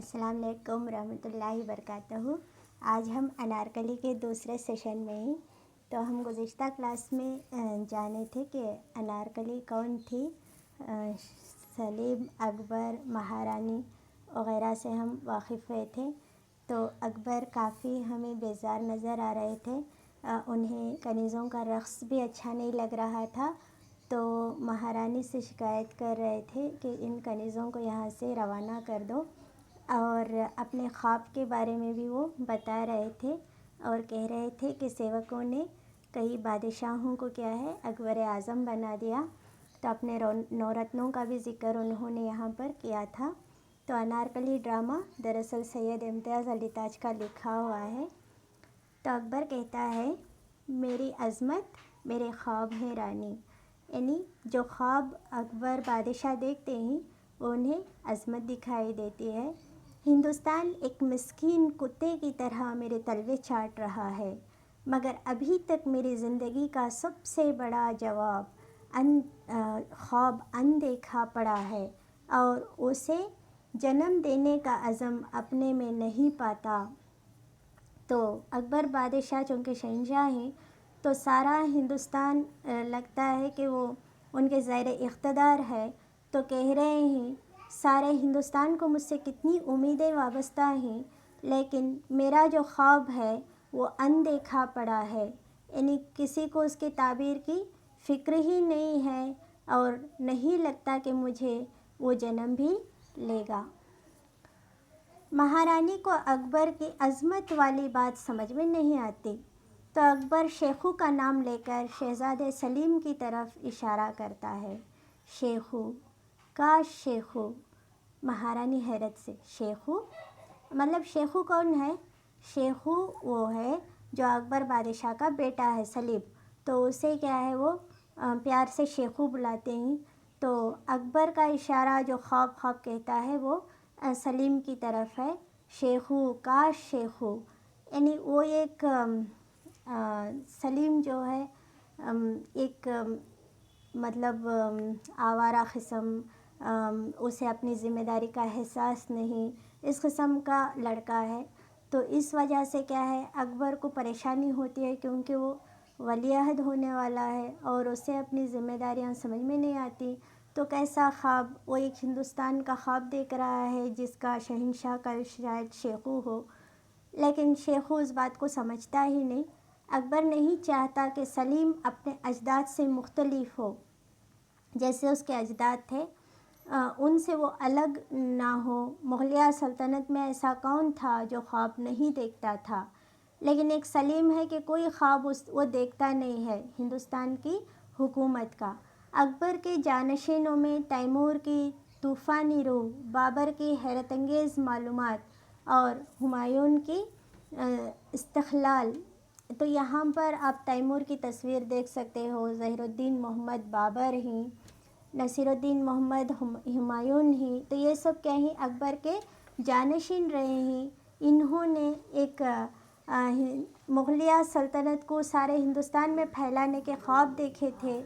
السلام علیکم ورحمۃ اللہ وبرکاتہ۔ آج ہم انارکلی کے دوسرے سیشن میں ہی تو ہم گزشتہ کلاس میں جانے تھے کہ انارکلی کون تھی۔ سلیم، اکبر، مہارانی وغیرہ سے ہم واقف ہوئے تھے۔ تو اکبر کافی ہمیں بیزار نظر آ رہے تھے، انہیں کنیزوں کا رقص بھی اچھا نہیں لگ رہا تھا، تو مہارانی سے شکایت کر رہے تھے کہ ان کنیزوں کو یہاں سے روانہ کر دو، اور اپنے خواب کے بارے میں بھی وہ بتا رہے تھے اور کہہ رہے تھے کہ سیوکوں نے کئی بادشاہوں کو کیا ہے اکبر اعظم بنا دیا، تو اپنے نورتنوں کا بھی ذکر انہوں نے یہاں پر کیا تھا۔ تو انارکلی ڈرامہ دراصل سید امتیاز علی تاج کا لکھا ہوا ہے۔ تو اکبر کہتا ہے، میری عظمت میرے خواب ہیں رانی، یعنی جو خواب اکبر بادشاہ دیکھتے ہیں وہ انہیں عظمت دکھائی دیتی ہے۔ ہندوستان ایک مسکین کتے کی طرح میرے تلوے چاٹ رہا ہے، مگر ابھی تک میری زندگی کا سب سے بڑا خواب اندیکھا پڑا ہے اور اسے جنم دینے کا عزم اپنے میں نہیں پاتا۔ تو اکبر بادشاہ چونکہ شہنشاہ ہیں تو سارا ہندوستان لگتا ہے کہ وہ ان کے زیر اقتدار ہے، تو کہہ رہے ہیں سارے ہندوستان کو مجھ سے کتنی امیدیں وابستہ ہیں، لیکن میرا جو خواب ہے وہ اندیکھا پڑا ہے، یعنی کسی کو اس کی تعبیر کی فکر ہی نہیں ہے اور نہیں لگتا کہ مجھے وہ جنم بھی لے گا۔ مہارانی کو اکبر کی عظمت والی بات سمجھ میں نہیں آتی، تو اکبر شیخو کا نام لے کر شہزادے سلیم کی طرف اشارہ کرتا ہے۔ شیخو، کاش شیخو۔ مہارانی حیرت سے، شیخو مطلب شیخو کون ہے؟ شیخو وہ ہے جو اکبر بادشاہ کا بیٹا ہے سلیم، تو اسے کیا ہے وہ پیار سے شیخو بلاتے ہیں۔ تو اکبر کا اشارہ جو خواب کہتا ہے وہ سلیم کی طرف ہے، شیخو، کاش شیخو، یعنی وہ ایک سلیم جو ہے ایک مطلب آوارہ قسم، اسے اپنی ذمہ داری کا احساس نہیں، اس قسم کا لڑکا ہے۔ تو اس وجہ سے کیا ہے اکبر کو پریشانی ہوتی ہے، کیونکہ وہ ولی عہد ہونے والا ہے اور اسے اپنی ذمہ داریاں سمجھ میں نہیں آتی، تو کیسا خواب، وہ ایک ہندوستان کا خواب دیکھ رہا ہے جس کا شہنشاہ کا شاید شیخو ہو، لیکن شیخو اس بات کو سمجھتا ہی نہیں۔ اکبر نہیں چاہتا کہ سلیم اپنے اجداد سے مختلف ہو، جیسے اس کے اجداد تھے ان سے وہ الگ نہ ہو۔ مغلیہ سلطنت میں ایسا کون تھا جو خواب نہیں دیکھتا تھا، لیکن ایک سلیم ہے کہ کوئی خواب وہ دیکھتا نہیں ہے ہندوستان کی حکومت کا۔ اکبر کے جانشینوں میں تیمور کی طوفانی روح، بابر کی حیرت انگیز معلومات اور ہمایوں کی استقلال۔ تو یہاں پر آپ تیمور کی تصویر دیکھ سکتے ہو، ظہیر الدین محمد بابر ہیں، نصیر الدین محمد ہمایوں ہیں، تو یہ سب کیا ہیں اکبر کے جانشین رہے ہیں۔ انہوں نے ایک مغلیہ سلطنت کو سارے ہندوستان میں پھیلانے کے خواب دیکھے تھے۔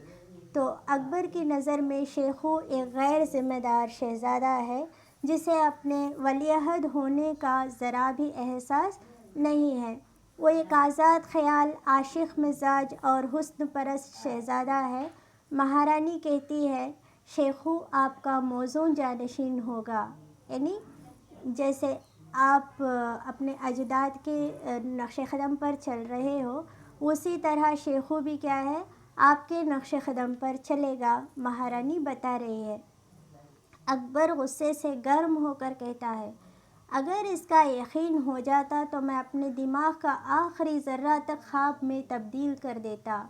تو اکبر کی نظر میں شیخو ایک غیر ذمہ دار شہزادہ ہے جسے اپنے ولی عہد ہونے کا ذرا بھی احساس نہیں ہے۔ وہ ایک آزاد خیال، عاشق مزاج اور حسن پرست شہزادہ ہے۔ مہارانی کہتی ہے، شیخو آپ کا موزوں جانشین ہوگا، یعنی جیسے آپ اپنے اجداد کے نقش قدم پر چل رہے ہو، اسی طرح شیخو بھی کیا ہے آپ کے نقش قدم پر چلے گا، مہارانی بتا رہی ہے۔ اکبر غصے سے گرم ہو کر کہتا ہے، اگر اس کا یقین ہو جاتا تو میں اپنے دماغ کا آخری ذرہ تک خواب میں تبدیل کر دیتا،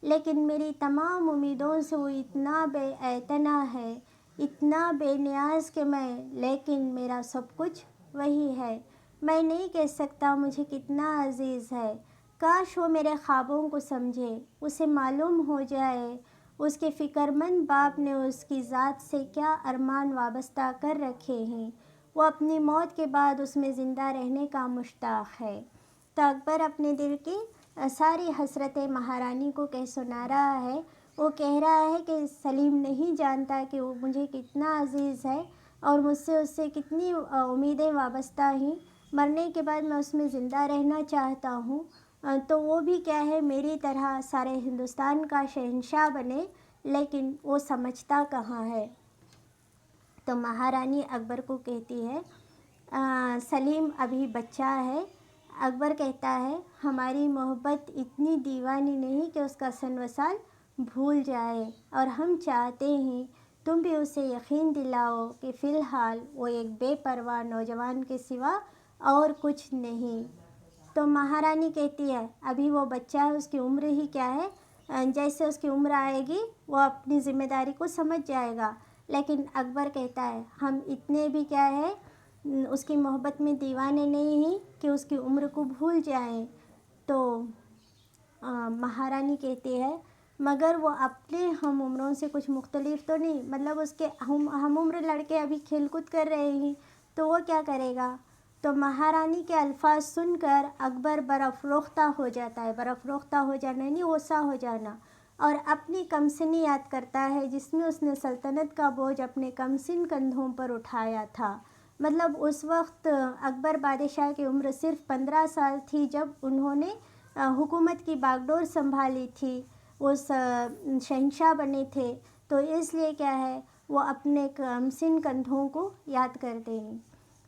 لیکن میری تمام امیدوں سے وہ اتنا بے اعتنا ہے، اتنا بے نیاز کہ لیکن میرا سب کچھ وہی ہے۔ میں نہیں کہہ سکتا مجھے کتنا عزیز ہے، کاش وہ میرے خوابوں کو سمجھے، اسے معلوم ہو جائے اس کے فکرمند باپ نے اس کی ذات سے کیا ارمان وابستہ کر رکھے ہیں، وہ اپنی موت کے بعد اس میں زندہ رہنے کا مشتاق ہے۔ تو اکبر اپنے دل کی ساری حسرتیں مہارانی کو کہہ سنا رہا ہے۔ وہ کہہ رہا ہے کہ سلیم نہیں جانتا کہ وہ مجھے کتنا عزیز ہے، اور مجھ سے اس سے کتنی امیدیں وابستہ ہیں، مرنے کے بعد میں اس میں زندہ رہنا چاہتا ہوں، تو وہ بھی کیا ہے میری طرح سارے ہندوستان کا شہنشاہ بنے، لیکن وہ سمجھتا کہاں ہے۔ تو مہارانی اکبر کو کہتی ہے سلیم ابھی بچہ ہے۔ اکبر کہتا ہے ہماری محبت اتنی دیوانی نہیں کہ اس کا سن و سال بھول جائے، اور ہم چاہتے ہیں تم بھی اسے یقین دلاؤ کہ فی الحال وہ ایک بے پرواہ نوجوان کے سوا اور کچھ نہیں۔ تو مہارانی کہتی ہے ابھی وہ بچہ ہے، اس کی عمر ہی کیا ہے، جیسے اس کی عمر آئے گی وہ اپنی ذمہ داری کو سمجھ جائے گا، لیکن اکبر کہتا ہے ہم اتنے بھی کیا ہے اس کی محبت میں دیوانے نہیں ہیں کہ اس کی عمر کو بھول جائیں۔ تو مہارانی کہتی ہے مگر وہ اپنے ہم عمروں سے کچھ مختلف تو نہیں، مطلب اس کے ہم عمر لڑکے ابھی کھیل کود کر رہے ہیں تو وہ کیا کرے گا۔ تو مہارانی کے الفاظ سن کر اکبر برافروختہ ہو جاتا ہے، برافروختہ ہو جانا یعنی غصہ ہو جانا، اور اپنی کمسنی یاد کرتا ہے جس میں اس نے سلطنت کا بوجھ اپنے کمسن کندھوں پر اٹھایا تھا۔ مطلب اس وقت اکبر بادشاہ کی عمر صرف 15 سال تھی جب انہوں نے حکومت کی باغ ڈور سنبھالی تھی، وہ شہنشاہ بنے تھے، تو اس لیے کیا ہے وہ اپنے کمسن کندھوں کو یاد کرتے ہیں۔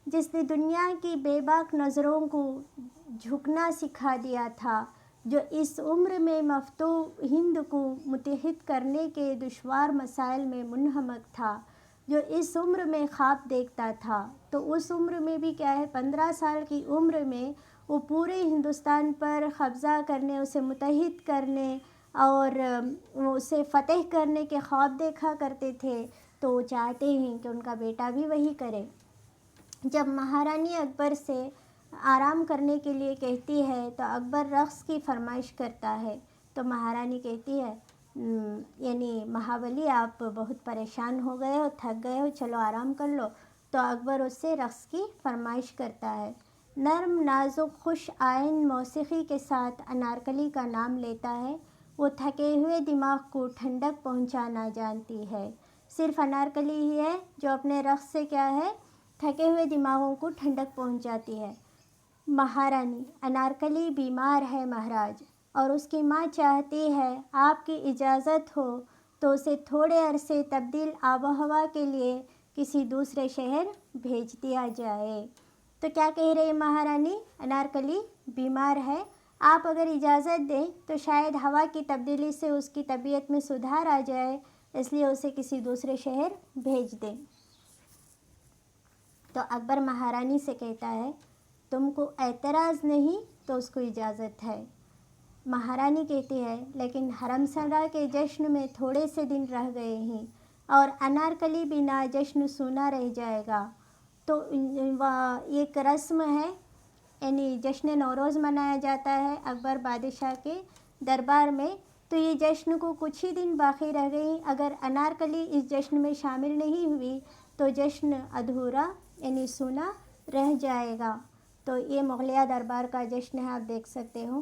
جس نے دنیا کی بے باک نظروں کو جھکنا سکھا دیا تھا، جو اس عمر میں مفتوح ہند کو متحد کرنے کے دشوار مسائل میں منہمک تھا، جو اس عمر میں خواب دیکھتا تھا، تو اس عمر میں بھی کیا ہے 15 سال کی عمر میں وہ پورے ہندوستان پر قبضہ کرنے، اسے متحد کرنے اور اسے فتح کرنے کے خواب دیکھا کرتے تھے، تو وہ چاہتے ہیں کہ ان کا بیٹا بھی وہی کرے۔ جب مہارانی اکبر سے آرام کرنے کے لیے کہتی ہے تو اکبر رقص کی فرمائش کرتا ہے، تو مہارانی کہتی ہے یعنی مہابلی آپ بہت پریشان ہو گئے ہو، تھک گئے ہو، چلو آرام کر لو۔ تو اکبر اس سے رقص کی فرمائش کرتا ہے۔ نرم نازک خوش آئین موسیقی کے ساتھ انارکلی کا نام لیتا ہے، وہ تھکے ہوئے دماغ کو ٹھنڈک پہنچانا جانتی ہے۔ صرف انارکلی ہی ہے جو اپنے رقص سے کیا ہے تھکے ہوئے دماغوں کو ٹھنڈک پہنچاتی ہے۔ مہارانی انارکلی بیمار ہے مہاراج، اور اس کی ماں چاہتی ہے آپ کی اجازت ہو تو اسے تھوڑے عرصے تبدیل آب و ہوا کے لیے کسی دوسرے شہر بھیج دیا جائے۔ تو کیا کہہ رہی مہارانی، انارکلی بیمار ہے، آپ اگر اجازت دیں تو شاید ہوا کی تبدیلی سے اس کی طبیعت میں سدھار آ جائے، اس لیے اسے کسی دوسرے شہر بھیج دیں۔ تو اکبر مہارانی سے کہتا ہے تم کو اعتراض نہیں تو اس کو اجازت ہے۔ مہارانی کہتی ہے لیکن حرم سرا کے جشن میں تھوڑے سے دن رہ گئے ہیں اور انارکلی بنا جشن سونا رہ جائے گا۔ تو ایک رسم ہے، یعنی جشن نوروز منایا جاتا ہے اکبر بادشاہ کے دربار میں، تو یہ جشن کو کچھ ہی دن باقی رہ گئی، اگر انارکلی اس جشن میں شامل نہیں ہوئی تو جشن ادھورا یعنی سونا رہ جائے گا۔ تو یہ مغلیہ دربار کا جشن ہے، آپ دیکھ سکتے ہو۔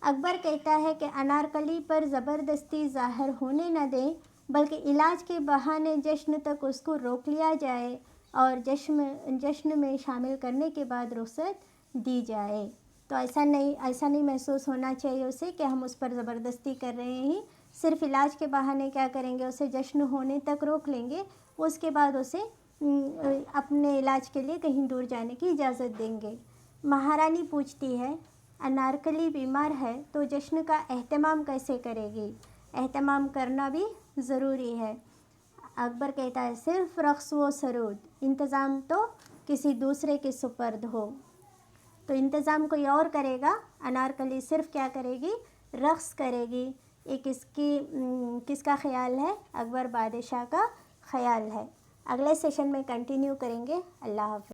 اکبر کہتا ہے کہ انارکلی پر زبردستی ظاہر ہونے نہ دیں، بلکہ علاج کے بہانے جشن تک اس کو روک لیا جائے اور جشن میں شامل کرنے کے بعد رخصت دی جائے۔ تو ایسا نہیں محسوس ہونا چاہیے اسے کہ ہم اس پر زبردستی کر رہے ہیں، صرف علاج کے بہانے کیا کریں گے، اسے جشن ہونے تک روک لیں گے، اس کے بعد اسے اپنے علاج کے لیے کہیں دور جانے کی اجازت دیں گے۔ مہارانی پوچھتی ہے انارکلی بیمار ہے تو جشن کا اہتمام کیسے کرے گی، اہتمام کرنا بھی ضروری ہے۔ اکبر کہتا ہے صرف رقص و سرود، انتظام تو کسی دوسرے کے سپرد ہو۔ تو انتظام کوئی اور کرے گا، انارکلی صرف کیا کرے گی، رقص کرے گی۔ یہ کس کا خیال ہے، اکبر بادشاہ کا خیال ہے۔ اگلے سیشن میں کنٹینیو کریں گے۔ اللہ حافظ۔